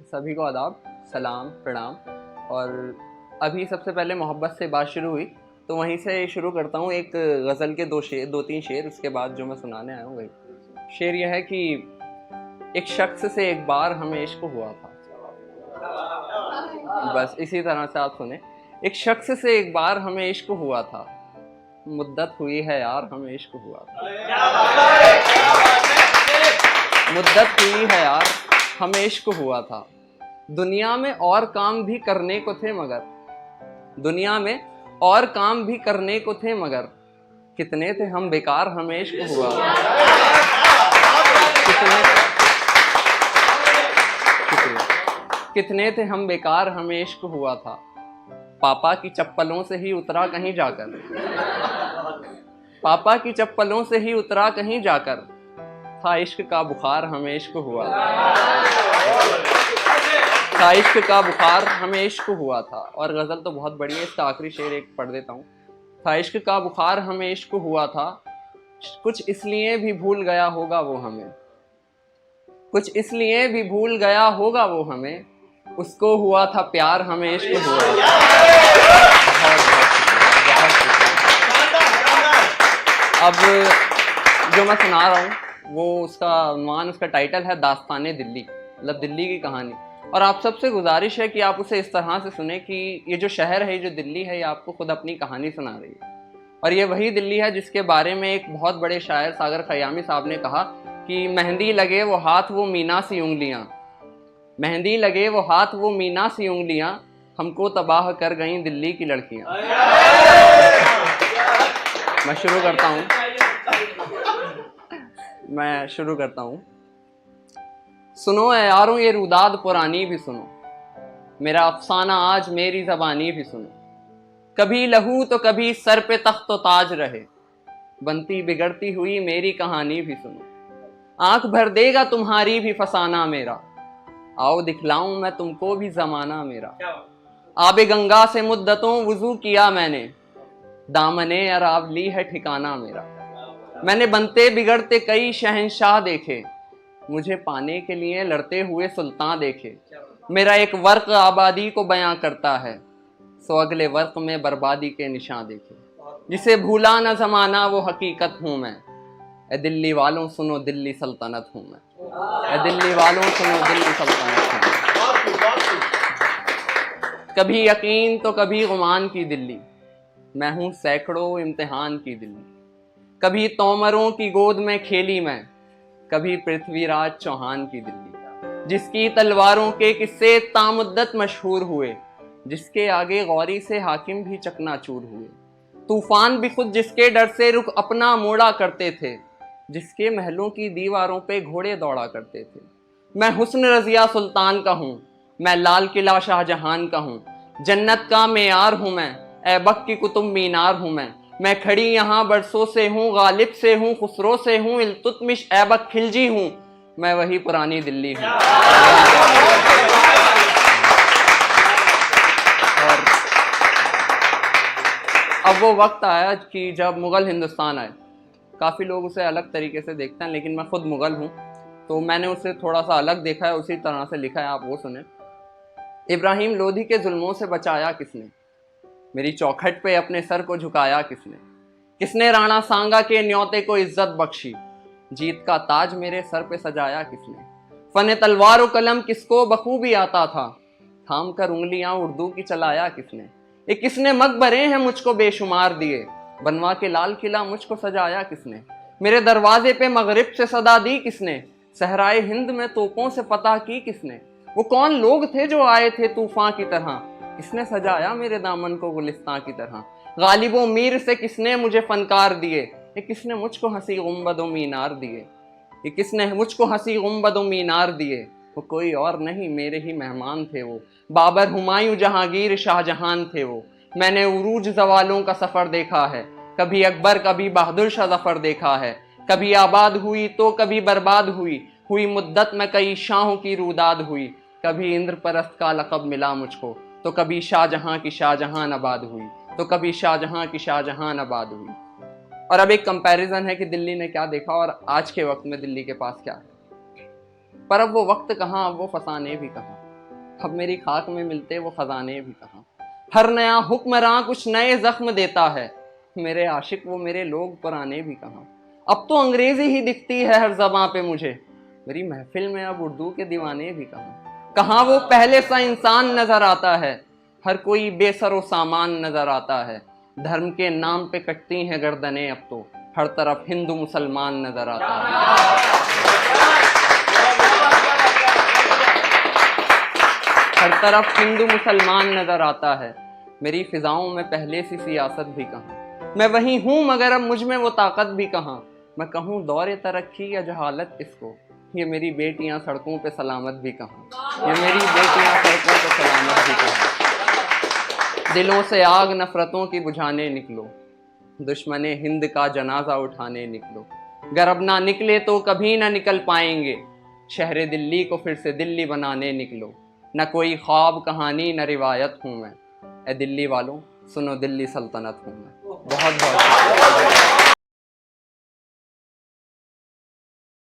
सभी को आदाब, सलाम, प्रणाम। और अभी सबसे पहले मोहब्बत से बात शुरू हुई तो वहीं से शुरू करता हूँ। एक गज़ल के दो तीन शेर, उसके बाद जो मैं सुनाने आया हूँ वही शेर यह है कि एक शख्स से एक बार हमें इश्क हुआ था। बस इसी तरह से आप सुने। एक शख्स से एक बार हमें इश्क हुआ था, मुद्दत हुई है यार हमें इश्क हुआ था। मुद्दत हुई है यार हमें इश्क हुआ था। दुनिया में और काम भी करने को थे मगर, दुनिया में और काम भी करने को थे मगर, कितने थे हम बेकार हमें इश्क हुआ था। कितने थे हम बेकार हमें इश्क हुआ था। पापा की चप्पलों से ही उतरा कहीं जाकर, पापा की चप्पलों से ही उतरा कहीं जाकर, था इश्क का बुखार हमें इश्क हुआ था इश्क का बुखार हमें इश्क हुआ था। और गज़ल तो बहुत बढ़िया है, इसका आखिरी शेर एक पढ़ देता हूँ। था इश्क का बुखार हमें इश्क हुआ था, कुछ इसलिए भी भूल गया होगा वो हमें, कुछ इसलिए भी भूल गया होगा वो हमें, उसको हुआ था प्यार हमें इश्क हुआ था। बहुत बहुत शुक्रिया। अब जो मैं सुना रहा हूँ वो उसका उन्वान, उसका टाइटल है दास्ताने दिल्ली, मतलब दिल्ली की कहानी। और आप सबसे गुजारिश है कि आप उसे इस तरह से सुने कि ये जो शहर है, ये जो दिल्ली है, ये आपको खुद अपनी कहानी सुना रही है। और ये वही दिल्ली है जिसके बारे में एक बहुत बड़े शायर सागर खयामी साहब ने कहा कि मेहंदी लगे वो हाथ वो मीना सी उंगलियां, मेहंदी लगे वो हाथ वो मीना सी उंगलियां, हमको तबाह कर गईं दिल्ली की लड़कियां। मैं शुरू करता हूँ मैं शुरू करता हूँ। सुनो ए यारों ये रुदाद पुरानी भी सुनो, मेरा अफसाना आज मेरी ज़बानी भी सुनो। कभी लहू तो कभी सर पे तख्त ताज रहे, बनती बिगड़ती हुई मेरी कहानी भी सुनो। आंख भर देगा तुम्हारी भी फसाना मेरा, आओ दिखलाऊं मैं तुमको भी जमाना मेरा। आबे गंगा से मुद्दतों वुजू किया मैंने, दामने अरावली है ठिकाना मेरा। मैंने बनते बिगड़ते कई शहंशाह देखे, मुझे पाने के लिए लड़ते हुए सुल्तान देखे। मेरा एक वर्क आबादी को बयां करता है, सो अगले वर्क में बर्बादी के निशान देखे। जिसे भूला न जमाना वो हकीकत हूँ मैं, ए दिल्ली वालों सुनो दिल्ली सल्तनत हूँ मैं। ए दिल्ली वालों सुनो दिल्ली सल्तनत हूँ मैं। कभी यकीन तो कभी गुमान की दिल्ली, मैं हूँ सैकड़ों इम्तिहान की दिल्ली। कभी तोमरों की गोद में खेली मैं, कभी पृथ्वीराज चौहान की दिल्ली। जिसकी तलवारों के किस्से तामुद्दत मशहूर हुए, जिसके आगे गौरी से हाकिम भी चकनाचूर हुए। तूफान भी खुद जिसके डर से रुख अपना मोड़ा करते थे, जिसके महलों की दीवारों पे घोड़े दौड़ा करते थे। मैं हुस्न रजिया सुल्तान का हूँ, मैं लाल किला शाहजहान का हूँ। जन्नत का मेयार हूँ मैं, ऐबक की कुतुब मीनार हूँ मैं खड़ी यहाँ बरसों से हूँ, गालिब से हूँ, खुसरो से हूँ, इल्तुतमिश ऐबक खिलजी हूँ, मैं वही पुरानी दिल्ली हूँ। और अब वो वक्त आया कि जब मुग़ल हिंदुस्तान आए। काफ़ी लोग उसे अलग तरीके से देखते हैं, लेकिन मैं खुद मुग़ल हूँ तो मैंने उसे थोड़ा सा अलग देखा है, उसी तरह से लिखा है, आप वो सुने। इब्राहिम लोधी के जुल्मों से बचाया किसने, मेरी चौखट पे अपने सर को झुकाया किसने। किसने राणा सांगा के न्योते को इज्जत बख्शी, जीत का ताज मेरे सर पे सजाया किसने। फन तलवार कलम किसको बखूबी आता था, थाम कर उंगलियां उर्दू की चलाया किसने। ये किसने मकबरे हैं मुझको बेशुमार दिए, बनवा के लाल किला मुझको सजाया किसने। मेरे दरवाजे पे मगरिब से सदा दी किसने, सहराए हिंद में तोपों से फतह की किसने। वो कौन लोग थे जो आए थे तूफान की तरह, किसने सजाया मेरे दामन को गुलिस्तां की तरह। गालिबो मीर से किसने मुझे फनकार दिए, ये किसने मुझको हंसी गुंबदों मीनार दिए। ये किसने मुझको हंसी गुंबदों मीनार दिए, वो कोई और नहीं मेरे ही मेहमान थे वो। बाबर हुमायूं जहांगीर शाहजहां थे वो। मैंने उरूज जवालों का सफर देखा है, कभी अकबर कभी बहादुर शाह जफर देखा है। कभी आबाद हुई तो कभी बर्बाद हुई मुद्दत में कई शाहों की रूदाद हुई। कभी इंद्रप्रस्थ का लक़ब मिला मुझको, तो कभी शाहजहां की शाहजहां आबाद हुई, तो कभी शाहजहां की शाहजहां आबाद हुई। और अब एक कंपैरिजन है कि दिल्ली ने क्या देखा और आज के वक्त में दिल्ली के पास क्या है। पर अब वो वक्त कहाँ, अब वो फसाने भी कहाँ, अब मेरी खाक में मिलते वो खजाने भी कहाँ। हर नया हुक्मरान कुछ नए जख्म देता है, मेरे आशिक वो मेरे लोग पुराने भी कहाँ। अब तो अंग्रेजी ही दिखती है हर ज़बां पे मुझे, मेरी महफिल में अब उर्दू के दीवाने भी कहाँ। कहाँ वो पहले सा इंसान नजर आता है, हर कोई बेसरो सामान नजर आता है। धर्म के नाम पे कटती हैं गर्दनें अब तो, हर तरफ हिंदू मुसलमान नजर आता है। हर तरफ हिंदू मुसलमान नजर आता है। मेरी फिजाओं में पहले सी सियासत भी कहाँ, मैं वही हूँ मगर अब मुझ में वो ताकत भी कहाँ। मैं कहूँ दौरे तरक्की या जहालत इसको, ये मेरी बेटियां सड़कों पे सलामत भी कहाँ, ये मेरी बेटियां सड़कों पे सलामत भी कहाँ। दिलों से आग नफरतों की बुझाने निकलो, दुश्मने हिंद का जनाजा उठाने निकलो। गर अब ना निकले तो कभी ना निकल पाएंगे, शहर दिल्ली को फिर से दिल्ली बनाने निकलो। न कोई ख्वाब कहानी न रिवायत हूँ मैं, ए दिल्ली वालों सुनो दिल्ली सल्तनत हूँ मैं। बहुत बहुत